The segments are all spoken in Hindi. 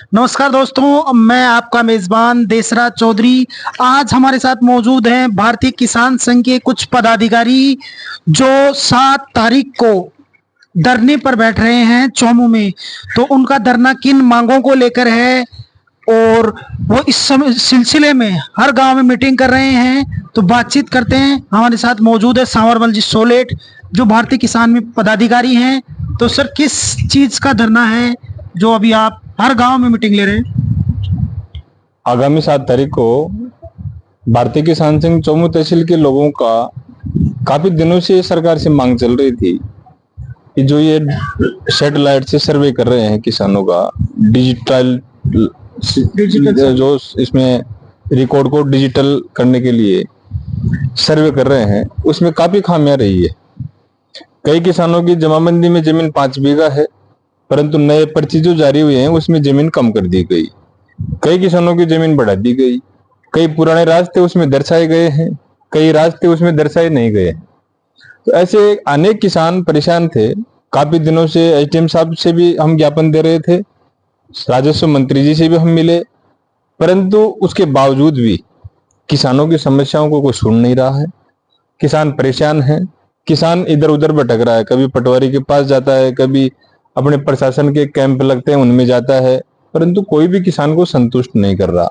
नमस्कार दोस्तों, मैं आपका मेजबान देसराज चौधरी। आज हमारे साथ मौजूद हैं भारतीय किसान संघ के कुछ पदाधिकारी जो 7 तारीख को धरने पर बैठ रहे हैं चौमू में। तो उनका धरना किन मांगों को लेकर है और वो इस समय सिलसिले में हर गांव में मीटिंग कर रहे हैं, तो बातचीत करते हैं। हमारे साथ मौजूद है सांवरमल जी सोलेट जो भारतीय किसान में पदाधिकारी हैं। तो सर, किस चीज का धरना है जो अभी आप हर गांव में मीटिंग ले रहे हैं? आगामी 7 तारीख को भारतीय किसान संघ चौमू तहसील के लोगों का काफी दिनों से सरकार से मांग चल रही थी कि जो ये सैटेलाइट से सर्वे कर रहे हैं किसानों का डिजिटल जो इसमें रिकॉर्ड को डिजिटल करने के लिए सर्वे कर रहे हैं, उसमें काफी खामियां रही है। कई किसानों की जमाबंदी में जमीन 5 बीघा है, परंतु नए पर्ची जो जारी हुए हैं उसमें जमीन कम कर दी गई। कई किसानों की जमीन बढ़ा दी गई। कई पुराने रास्ते उसमें दर्शाए गए हैं, कई रास्ते उसमें दर्शाए नहीं गए। तो ऐसे अनेक किसान परेशान थे। काफी दिनों से एसडीएम साहब से भी हम ज्ञापन दे रहे थे, राजस्व मंत्री जी से भी हम मिले, परंतु उसके बावजूद भी किसानों की समस्याओं को कोई सुन नहीं रहा है। किसान परेशान है, किसान इधर उधर भटक रहा है। कभी पटवारी के पास जाता है, कभी अपने प्रशासन के कैंप लगते हैं उनमें जाता है, परंतु कोई भी किसान को संतुष्ट नहीं कर रहा।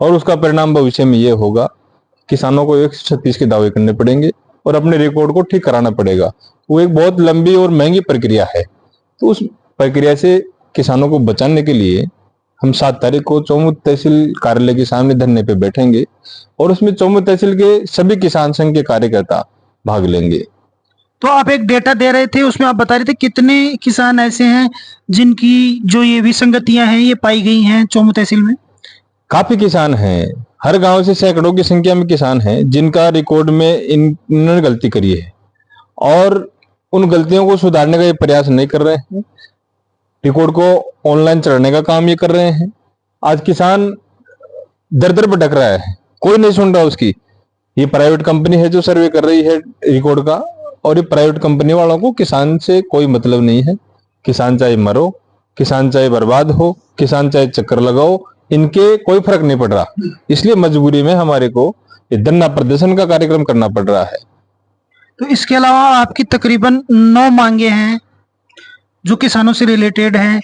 और उसका परिणाम भविष्य में ये होगा, किसानों को 136 के दावे करने पड़ेंगे और अपने रिकॉर्ड को ठीक कराना पड़ेगा। वो एक बहुत लंबी और महंगी प्रक्रिया है। तो उस प्रक्रिया से किसानों को बचाने के लिए हम 7 तारीख को चौमू तहसील कार्यालय के सामने धरने पे बैठेंगे और उसमें चौमू तहसील के सभी किसान संघ के कार्यकर्ता भाग लेंगे। तो आप एक डेटा दे रहे थे, उसमें आप बता रहे थे कितने किसान ऐसे हैं जिनकी जो ये विसंगतियां हैं ये पाई गई हैं चौमू तहसील में? काफी किसान हैं, हर गांव से सैकड़ों की संख्या में किसान हैं जिनका रिकॉर्ड में इन्होंने गलती करी है और उन गलतियों को सुधारने का ये प्रयास नहीं कर रहे हैं। रिकॉर्ड को ऑनलाइन चढ़ाने का काम ये कर रहे हैं। आज किसान दर दर भटक रहा है, कोई नहीं सुन रहा उसकी। ये प्राइवेट कंपनी है जो सर्वे कर रही है रिकॉर्ड का, और ये प्राइवेट कंपनी वालों को किसान से कोई मतलब नहीं है। किसान चाहे मरो, किसान चाहे बर्बाद हो, किसान चाहे चक्कर लगाओ, इनके कोई फर्क नहीं पड़ रहा। इसलिए मजबूरी में हमारे को ये धरना प्रदर्शन का कार्यक्रम करना पड़ रहा है। तो इसके अलावा आपकी तकरीबन 9 मांगे हैं जो किसानों से रिलेटेड हैं,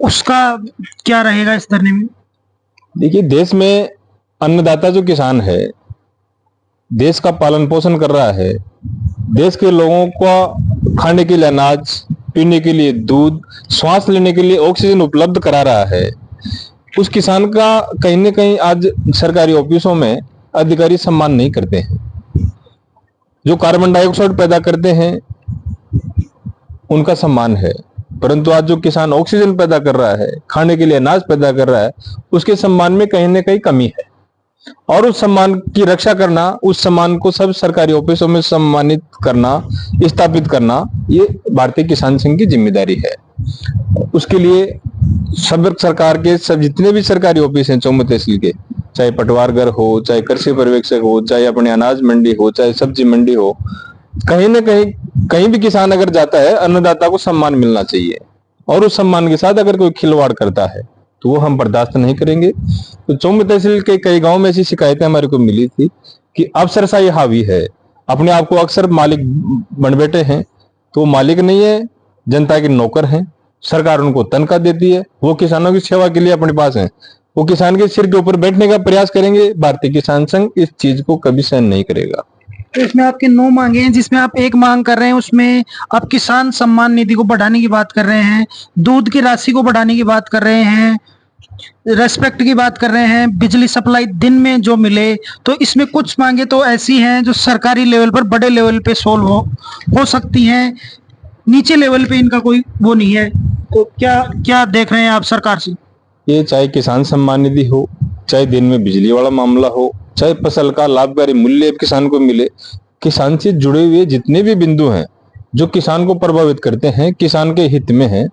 उसका क्या रहेगा इस धरने में? देखिए, देश में अन्नदाता जो किसान है, देश का पालन पोषण कर रहा है, देश के लोगों को खाने के लिए अनाज, पीने के लिए दूध, श्वास लेने के लिए ऑक्सीजन उपलब्ध करा रहा है, उस किसान का कहीं न कहीं आज सरकारी ऑफिसों में अधिकारी सम्मान नहीं करते हैं। जो कार्बन डाइऑक्साइड पैदा करते हैं उनका सम्मान है, परंतु आज जो किसान ऑक्सीजन पैदा कर रहा है, खाने के लिए अनाज पैदा कर रहा है, उसके सम्मान में कहीं न कहीं कमी है। और उस सम्मान की रक्षा करना, उस सम्मान को सब सरकारी ऑफिसों में सम्मानित करना, स्थापित करना, ये भारतीय किसान संघ की जिम्मेदारी है। उसके लिए सब सरकार के सब जितने भी सरकारी ऑफिस हैं चौमू तहसील के, चाहे पटवारगर हो, चाहे कृषि पर्यवेक्षक हो, चाहे अपने अनाज मंडी हो, चाहे सब्जी मंडी हो, कहीं न कहीं कहीं भी किसान अगर जाता है, अन्नदाता को सम्मान मिलना चाहिए। और उस सम्मान के साथ अगर कोई खिलवाड़ करता है तो वो हम बर्दाश्त नहीं करेंगे। तो चौमू तहसील के कई गांव में ऐसी शिकायतें हमारे को मिली थी कि अफसरशाही हावी है, अपने आप को अक्सर मालिक बन बैठे हैं। तो मालिक नहीं है, जनता के नौकर हैं। सरकार उनको तनख्वाह देती है, वो किसानों की सेवा के लिए अपने पास है, वो किसान के सिर के ऊपर बैठने का प्रयास करेंगे। भारतीय किसान संघ इस चीज को कभी सहन नहीं करेगा। तो इसमें आपके 9 मांगे हैं, जिसमें आप एक मांग कर रहे हैं, उसमें आप किसान सम्मान निधि को बढ़ाने की बात कर रहे हैं, दूध की राशि को बढ़ाने की बात कर रहे हैं, रेस्पेक्ट की बात कर रहे हैं, बिजली सप्लाई दिन में जो मिले। तो इसमें कुछ मांगे तो ऐसी हैं जो सरकारी लेवल पर बड़े लेवल पे सोल्व हो सकती हैं, नीचे लेवल पे इनका कोई वो नहीं है। तो क्या क्या देख रहे हैं आप सरकार से? ये चाहे किसान सम्मान निधि हो, चाहे दिन में बिजली वाला मामला हो, चाहे फसल का लाभकारी मूल्य किसान को मिले, किसान से जुड़े हुए जितने भी बिंदु हैं जो किसान को प्रभावित करते हैं, किसान के हित में हैं,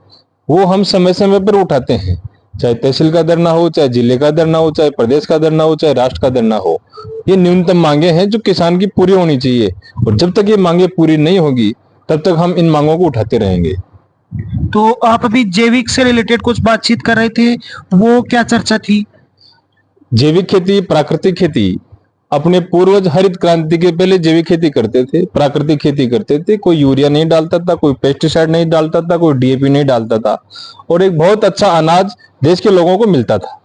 वो हम समय समय पर उठाते हैं। चाहे तहसील का धरना हो, चाहे जिले का धरना हो, चाहे प्रदेश का धरना हो, चाहे राष्ट्र का धरना हो, ये न्यूनतम मांगे हैं जो किसान की पूरी होनी चाहिए। और जब तक ये मांगे पूरी नहीं होगी तब तक हम इन मांगों को उठाते रहेंगे। तो आप अभी जैविक से रिलेटेड कुछ बातचीत कर रहे थे, वो क्या चर्चा थी? जैविक खेती, प्राकृतिक खेती, अपने पूर्वज हरित क्रांति के पहले जैविक खेती करते थे, प्राकृतिक खेती करते थे। कोई यूरिया नहीं डालता था, कोई पेस्टिसाइड नहीं डालता था, कोई डीएपी नहीं डालता था, और एक बहुत अच्छा अनाज देश के लोगों को मिलता था।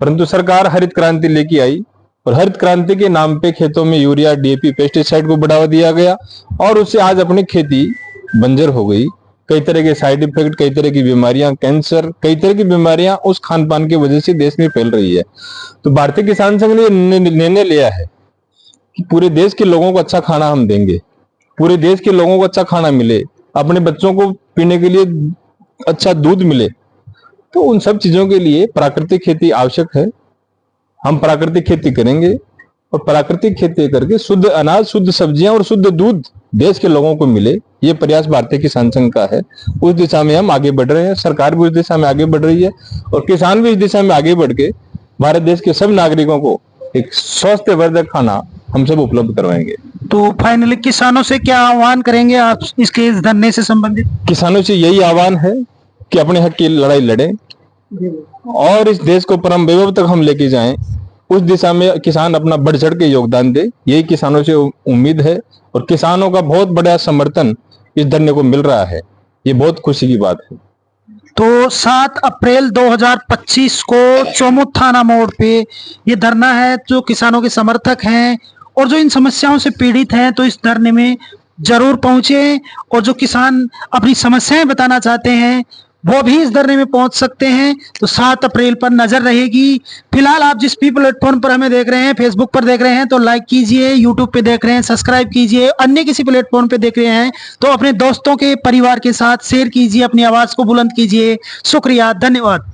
परंतु सरकार हरित क्रांति लेके आई और हरित क्रांति के नाम पे खेतों में यूरिया, डीएपी, पेस्टिसाइड को बढ़ावा दिया गया और उससे आज अपनी खेती बंजर हो गई। कई तरह के साइड इफेक्ट, कई तरह की बीमारियां, कैंसर, कई तरह की बीमारियां उस खान पान की वजह से देश में फैल रही है। तो भारतीय किसान संघ ने निर्णय लिया है कि पूरे देश के लोगों को अच्छा खाना हम देंगे, पूरे देश के लोगों को अच्छा खाना मिले, अपने बच्चों को पीने के लिए अच्छा दूध मिले। तो उन सब चीजों के लिए प्राकृतिक खेती आवश्यक है। हम प्राकृतिक खेती करेंगे और प्राकृतिक खेती करके शुद्ध अनाज, शुद्ध सब्जियां और शुद्ध दूध देश के लोगों को मिले, ये प्रयास भारतीय किसान संघ का है। उस दिशा में हम आगे बढ़ रहे हैं, सरकार भी उस दिशा में आगे बढ़ रही है और किसान भी इस दिशा में आगे बढ़ के भारत देश के सब नागरिकों को एक स्वास्थ्यवर्धक खाना हम सब उपलब्ध करवाएंगे। तो फाइनली किसानों से क्या आह्वान करेंगे आप इसके इस धरने से संबंधित? किसानों से यही आह्वान है कि अपने हक की लड़ाई लड़ें और इस देश को परम वैभव तक हम लेके जाएं। उस दिशा में किसान अपना बढ़ चढ़ के योगदान दे, यही किसानों से उम्मीद है और किसानों का बहुत बड़ा समर्थन इस धरने को मिल रहा है। ये बहुत खुशी की बात है। तो 7 अप्रैल 2025 को चौमुथ थाना मोड़ पे ये धरना है। जो किसानों के समर्थक हैं और जो इन समस्याओं से पीड़ित हैं, तो इस धरने में जरूर पहुंचे और जो किसान अपनी समस्याएं बताना चाहते हैं वो भी इस धरने में पहुंच सकते हैं। तो 7 अप्रैल पर नजर रहेगी। फिलहाल आप जिस भी प्लेटफॉर्म पर हमें देख रहे हैं, फेसबुक पर देख रहे हैं तो लाइक कीजिए, यूट्यूब पे देख रहे हैं सब्सक्राइब कीजिए, अन्य किसी प्लेटफॉर्म पे देख रहे हैं तो अपने दोस्तों के, परिवार के साथ शेयर कीजिए, अपनी आवाज को बुलंद कीजिए। शुक्रिया, धन्यवाद।